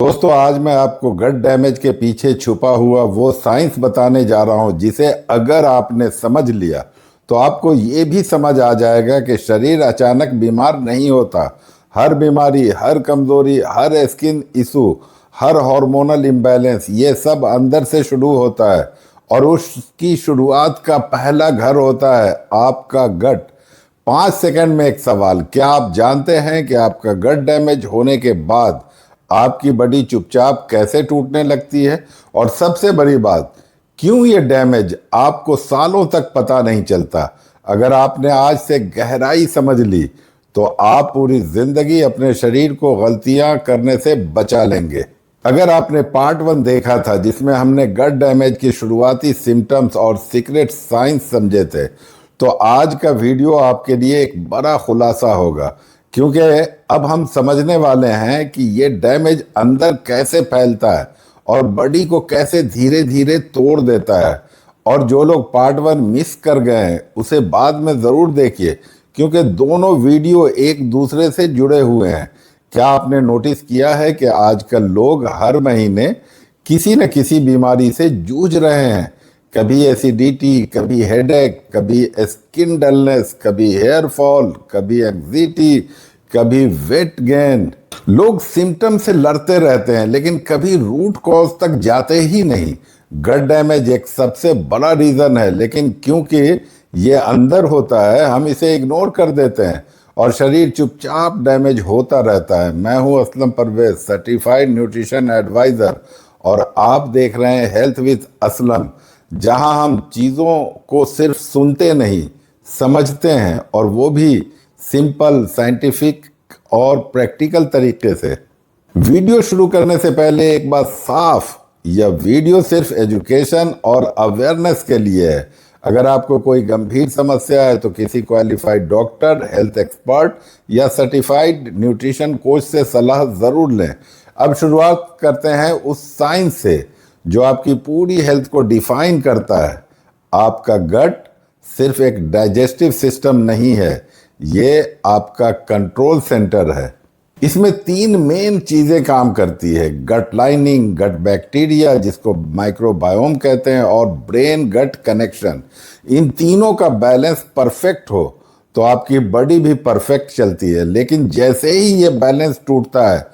दोस्तों, आज मैं आपको गट डैमेज के पीछे छुपा हुआ वो साइंस बताने जा रहा हूं जिसे अगर आपने समझ लिया तो आपको ये भी समझ आ जाएगा कि शरीर अचानक बीमार नहीं होता। हर बीमारी, हर कमजोरी, हर स्किन इशू, हर हार्मोनल इम्बैलेंस, ये सब अंदर से शुरू होता है और उसकी शुरुआत का पहला घर होता है आपका गट। 5 सेकंड में एक सवाल, क्या आप जानते हैं कि आपका गट डैमेज होने के बाद आपकी बॉडी चुपचाप कैसे टूटने लगती है? और सबसे बड़ी बात, क्यों ये डैमेज आपको सालों तक पता नहीं चलता? अगर आपने आज से गहराई समझ ली तो आप पूरी जिंदगी अपने शरीर को गलतियां करने से बचा लेंगे। अगर आपने पार्ट 1 देखा था जिसमें हमने गट डैमेज की शुरुआती सिम्टम्स और सीक्रेट साइंस समझे थे, तो आज का वीडियो आपके लिए एक बड़ा खुलासा होगा, क्योंकि अब हम समझने वाले हैं कि ये डैमेज अंदर कैसे फैलता है और बॉडी को कैसे धीरे धीरे तोड़ देता है। और जो लोग पार्ट 1 मिस कर गए हैं उसे बाद में ज़रूर देखिए, क्योंकि दोनों वीडियो एक दूसरे से जुड़े हुए हैं। क्या आपने नोटिस किया है कि आजकल लोग हर महीने किसी न किसी बीमारी से जूझ रहे हैं? कभी एसिडिटी, कभी हेडेक, कभी स्किन डलनेस, कभी हेयर फॉल, कभी एंग्जाइटी, कभी वेट गेन। लोग सिम्टम से लड़ते रहते हैं लेकिन कभी रूट कॉज तक जाते ही नहीं। गट डैमेज एक सबसे बड़ा रीजन है, लेकिन क्योंकि ये अंदर होता है हम इसे इग्नोर कर देते हैं और शरीर चुपचाप डैमेज होता रहता है। मैं हूं Aslam Parvez, certified nutrition advisor, और आप देख रहे हैं हेल्थ विद असलम, जहां हम चीज़ों को सिर्फ सुनते नहीं समझते हैं, और वो भी सिंपल, साइंटिफिक और प्रैक्टिकल तरीके से। वीडियो शुरू करने से पहले एक बात साफ, यह वीडियो सिर्फ एजुकेशन और अवेयरनेस के लिए है। अगर आपको कोई गंभीर समस्या है तो किसी क्वालिफाइड डॉक्टर, हेल्थ एक्सपर्ट या सर्टिफाइड न्यूट्रिशन कोच से सलाह ज़रूर लें। अब शुरुआत करते हैं उस साइंस से जो आपकी पूरी हेल्थ को डिफाइन करता है। आपका गट सिर्फ एक डाइजेस्टिव सिस्टम नहीं है, ये आपका कंट्रोल सेंटर है। इसमें 3 मेन चीजें काम करती है: गट लाइनिंग, गट बैक्टीरिया जिसको माइक्रोबायोम कहते हैं, और ब्रेन गट कनेक्शन। इन तीनों का बैलेंस परफेक्ट हो तो आपकी बॉडी भी परफेक्ट चलती है, लेकिन जैसे ही ये बैलेंस टूटता है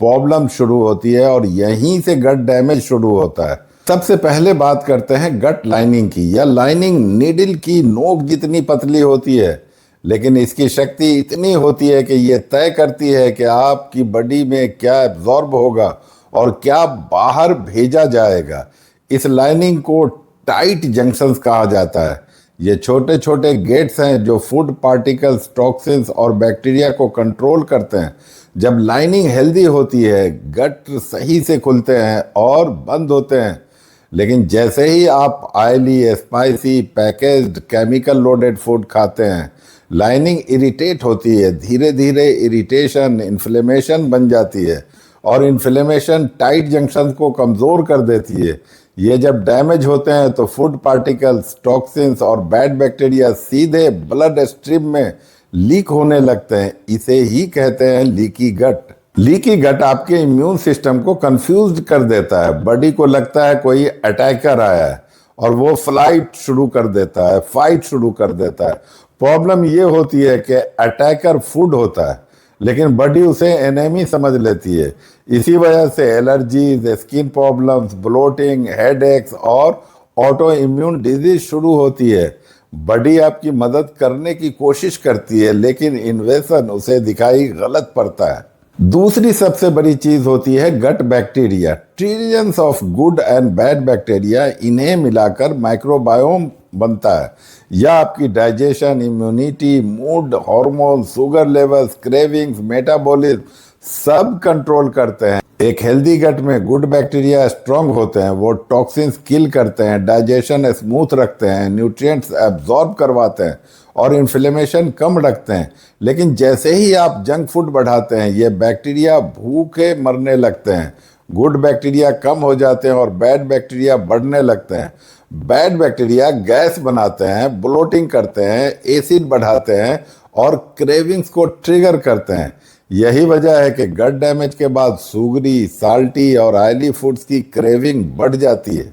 प्रॉब्लम शुरू होती है और यहीं से गट डैमेज शुरू होता है। सबसे पहले बात करते हैं गट लाइनिंग की। यह लाइनिंग नीडल की नोक जितनी पतली होती है, लेकिन इसकी शक्ति इतनी होती है कि यह तय करती है कि आपकी बॉडी में क्या एब्जॉर्ब होगा और क्या बाहर भेजा जाएगा। इस लाइनिंग को टाइट जंक्शंस कहा जाता है। ये छोटे छोटे गेट्स हैं जो फूड पार्टिकल्स, टॉक्सिन्स और बैक्टीरिया को कंट्रोल करते हैं। जब लाइनिंग हेल्दी होती है, गट सही से खुलते हैं और बंद होते हैं। लेकिन जैसे ही आप oily, spicy, packaged, chemical loaded food खाते हैं, लाइनिंग इरिटेट होती है। धीरे धीरे इरिटेशन इन्फ्लेमेशन बन जाती है, और इन्फ्लेमेशन टाइट जंक्शन को कमज़ोर कर देती है। ये जब डैमेज होते हैं तो फूड पार्टिकल्स, टॉक्सिन्स और बैड बैक्टीरिया सीधे ब्लड स्ट्रीम में लीक होने लगते हैं। इसे ही कहते हैं लीकी गट। लीकी गट आपके इम्यून सिस्टम को कंफ्यूज कर देता है। बॉडी को लगता है कोई अटैकर आया है और वो फ्लाइट शुरू कर देता है, फाइट शुरू कर देता है। प्रॉब्लम ये होती है कि अटैकर फूड होता है, लेकिन बॉडी उसे एनेमी समझ लेती है। इसी वजह से allergies, skin problems, bloating, headaches और ऑटो इम्यून डिजीज शुरू होती है। बॉडी आपकी मदद करने की कोशिश करती है, लेकिन इन्वेशन उसे दिखाई गलत पड़ता है। दूसरी सबसे बड़ी चीज होती है gut bacteria. Trillions of good and bad bacteria, इन्हें मिलाकर माइक्रोबायोम बनता है। यह आपकी digestion, immunity, mood, hormone, sugar levels, cravings, metabolism सब कंट्रोल करते हैं। एक हेल्दी गट में गुड बैक्टीरिया स्ट्रांग होते हैं। वो टॉक्सिन्स किल करते हैं, डाइजेशन स्मूथ रखते हैं, न्यूट्रिएंट्स एब्जॉर्ब करवाते हैं और इन्फ्लेमेशन कम रखते हैं। लेकिन जैसे ही आप जंक फूड बढ़ाते हैं, ये बैक्टीरिया भूखे मरने लगते हैं। गुड बैक्टीरिया कम हो जाते हैं और बैड बैक्टीरिया बढ़ने लगते हैं। बैड बैक्टीरिया गैस बनाते हैं, ब्लोटिंग करते हैं, एसिड बढ़ाते हैं और क्रेविंग्स को ट्रिगर करते हैं। यही वजह है कि गट डैमेज के बाद सुगरी, साल्टी और ऑयली फूड्स की क्रेविंग बढ़ जाती है।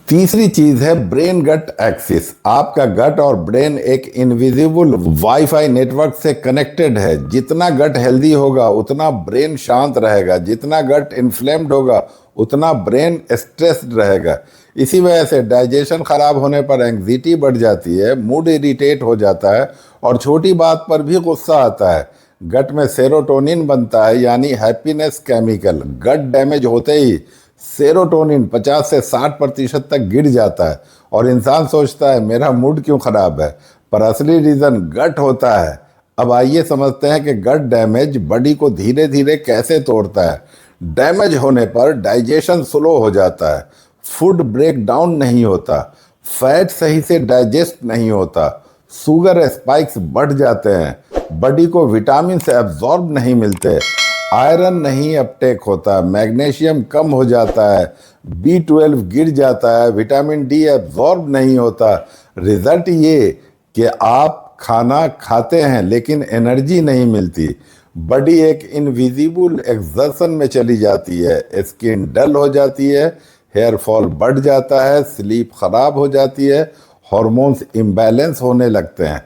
तीसरी चीज है ब्रेन गट एक्सिस। आपका गट और ब्रेन एक इनविजिबल वाईफाई नेटवर्क से कनेक्टेड है। जितना गट हेल्दी होगा उतना ब्रेन शांत रहेगा, जितना गट इन्फ्लेम्ड होगा उतना ब्रेन स्ट्रेस्ड रहेगा। इसी वजह से डाइजेशन खराब होने पर एंग्जाइटी बढ़ जाती है, मूड इरिटेट हो जाता है और छोटी बात पर भी गुस्सा आता है। गट में सेरोटोनिन बनता है, यानी हैप्पीनेस केमिकल। गट डैमेज होते ही सेरोटोनिन 50 से 60% तक गिर जाता है और इंसान सोचता है मेरा मूड क्यों खराब है, पर असली रीजन गट होता है। अब आइए समझते हैं कि गट डैमेज बॉडी को धीरे धीरे कैसे तोड़ता है। डैमेज होने पर डाइजेशन स्लो हो जाता है, फूड ब्रेक डाउन नहीं होता, फैट सही से डाइजेस्ट नहीं होता, शुगर स्पाइक्स बढ़ जाते हैं, बॉडी को विटामिन से एब्जॉर्ब नहीं मिलते, आयरन नहीं अपटेक होता, मैग्नीशियम कम हो जाता है, B12 गिर जाता है, विटामिन डी एब्जॉर्ब नहीं होता। रिजल्ट ये कि आप खाना खाते हैं लेकिन एनर्जी नहीं मिलती, बॉडी एक इनविजिबल एक्सर्शन में चली जाती है, स्किन डल हो जाती है, हेयर फॉल बढ़ जाता है, स्लीप खराब हो जाती है, हार्मोन्स इम्बैलेंस होने लगते हैं,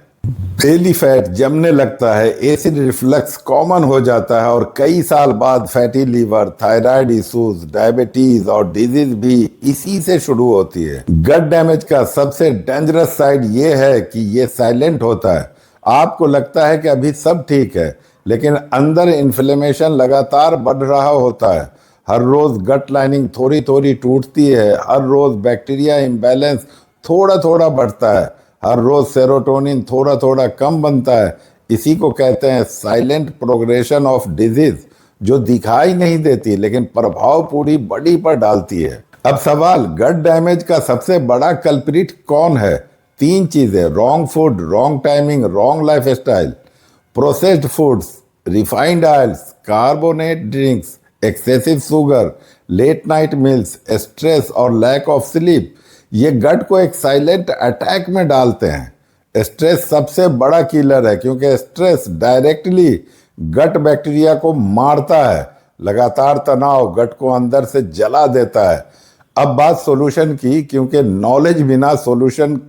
बेली फैट जमने लगता है, एसिड रिफ्लक्स कॉमन हो जाता है और कई साल बाद fatty liver, thyroid issues, diabetes और डिजीज भी इसी से शुरू होती है। गट डैमेज का सबसे डेंजरस साइड ये है कि ये साइलेंट होता है। आपको लगता है कि अभी सब ठीक है, लेकिन अंदर इन्फ्लेमेशन लगातार बढ़ रहा होता है। हर रोज गट लाइनिंग थोड़ी थोड़ी टूटती है, हर रोज बैक्टीरिया इम्बैलेंस थोड़ा थोड़ा बढ़ता है, हर रोज सेरोटोनिन थोड़ा थोड़ा कम बनता है। इसी को कहते हैं साइलेंट प्रोग्रेशन ऑफ डिजीज, जो दिखाई नहीं देती लेकिन प्रभाव पूरी बॉडी पर डालती है। अब सवाल, गट डैमेज का सबसे बड़ा कल्प्रिट कौन है? 3 चीजें: wrong food, wrong timing, wrong lifestyle. Processed foods, refined oils, carbonate drinks, excessive sugar, late night meals, stress और लैक ऑफ स्लीप, ये गट को एक साइलेंट अटैक में डालते हैं। स्ट्रेस सबसे बड़ा किलर है, क्योंकि स्ट्रेस डायरेक्टली गट बैक्टीरिया को मारता है। लगातार तनाव गट को अंदर से जला देता है। अब बात सॉल्यूशन की, क्योंकि नॉलेज बिना सॉल्यूशन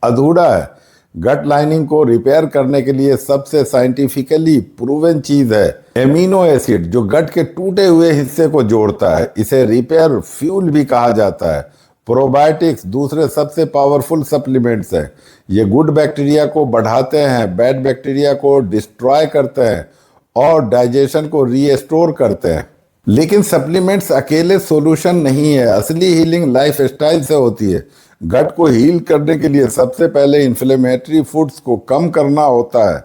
अधूरा है। गट लाइनिंग को रिपेयर करने के लिए सबसे साइंटिफिकली प्रूवन चीज है एमिनो एसिड, जो गट के टूटे हुए हिस्से को जोड़ता है। इसे रिपेयर फ्यूल भी कहा जाता है। प्रोबायोटिक्स दूसरे सबसे पावरफुल सप्लीमेंट्स हैं। ये गुड बैक्टीरिया को बढ़ाते हैं, बैड बैक्टीरिया को डिस्ट्रॉय करते हैं और डाइजेशन को रीस्टोर करते हैं। लेकिन सप्लीमेंट्स अकेले सॉल्यूशन नहीं है। असली हीलिंग लाइफस्टाइल से होती है। गट को हील करने के लिए सबसे पहले इन्फ्लेमेटरी फूड्स को कम करना होता है।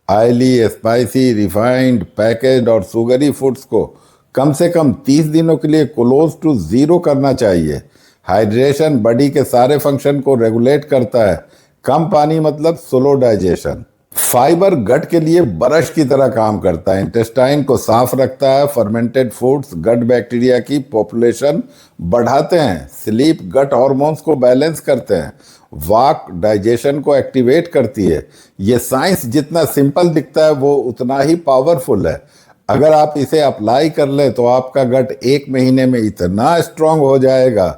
ऑयली, स्पाइसी, रिफाइंड, पैकेज्ड और शुगरी फूड्स को कम से कम 30 दिनों के लिए क्लोज टू जीरो करना चाहिए। हाइड्रेशन बॉडी के सारे फंक्शन को रेगुलेट करता है। कम पानी मतलब स्लो डाइजेशन। फाइबर गट के लिए ब्रश की तरह काम करता है, इंटेस्टाइन को साफ रखता है। फर्मेंटेड फूड्स गट बैक्टीरिया की पॉपुलेशन बढ़ाते हैं। स्लीप गट हार्मोन्स को बैलेंस करते हैं। वॉक डाइजेशन को एक्टिवेट करती है। ये साइंस जितना सिंपल दिखता है वो उतना ही पावरफुल है। अगर आप इसे अप्लाई कर लें तो आपका गट 1 महीने में इतना स्ट्रांग हो जाएगा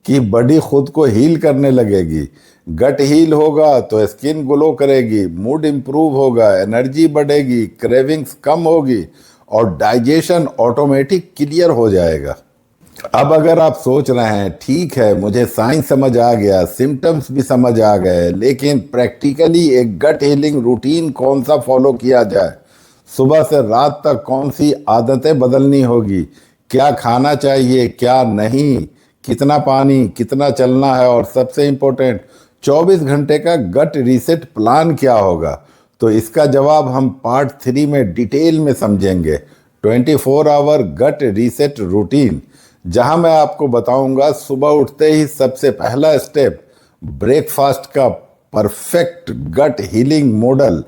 कि बॉडी खुद को हील करने लगेगी। गट हील होगा तो स्किन ग्लो करेगी, मूड इंप्रूव होगा, एनर्जी बढ़ेगी, क्रेविंग्स कम होगी और डाइजेशन ऑटोमेटिक क्लियर हो जाएगा। अब अगर आप सोच रहे हैं ठीक है मुझे साइंस समझ आ गया, सिम्टम्स भी समझ आ गए, लेकिन प्रैक्टिकली एक गट हीलिंग रूटीन कौन सा फॉलो किया जाए, सुबह से रात तक कौन सी आदतें बदलनी होगी, क्या खाना चाहिए क्या नहीं, कितना पानी, कितना चलना है और सबसे इम्पोर्टेंट 24 घंटे का गट रीसेट प्लान क्या होगा, तो इसका जवाब हम पार्ट 3 में डिटेल में समझेंगे। 24 आवर गट रीसेट रूटीन, जहां मैं आपको बताऊंगा सुबह उठते ही सबसे पहला स्टेप, ब्रेकफास्ट का परफेक्ट गट हीलिंग मॉडल,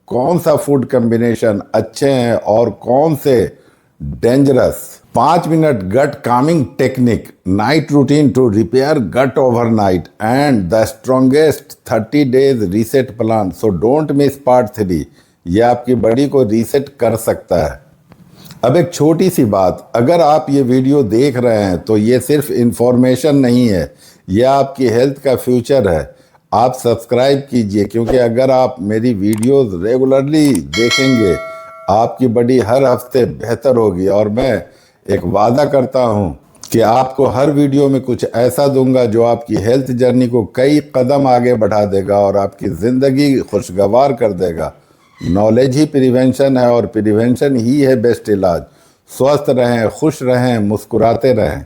कौन सा फूड कॉम्बिनेशन अच्छे हैं और कौन से dangerous, 5 minute gut calming technique, night routine to repair gut overnight and the strongest 30 days reset plan. So don't miss part 3। यह आपकी बॉडी को रीसेट कर सकता है। अब एक छोटी सी बात, अगर आप ये वीडियो देख रहे हैं तो ये सिर्फ इंफॉर्मेशन नहीं है, यह आपकी हेल्थ का फ्यूचर है। आप सब्सक्राइब कीजिए, क्योंकि अगर आप मेरी वीडियोस रेगुलरली देखेंगे आपकी बॉडी हर हफ्ते बेहतर होगी। और मैं एक वादा करता हूँ कि आपको हर वीडियो में कुछ ऐसा दूंगा जो आपकी हेल्थ जर्नी को कई कदम आगे बढ़ा देगा और आपकी ज़िंदगी खुशगवार कर देगा। नॉलेज ही प्रिवेंशन है और प्रिवेंशन ही है बेस्ट इलाज। स्वस्थ रहें, खुश रहें, मुस्कुराते रहें।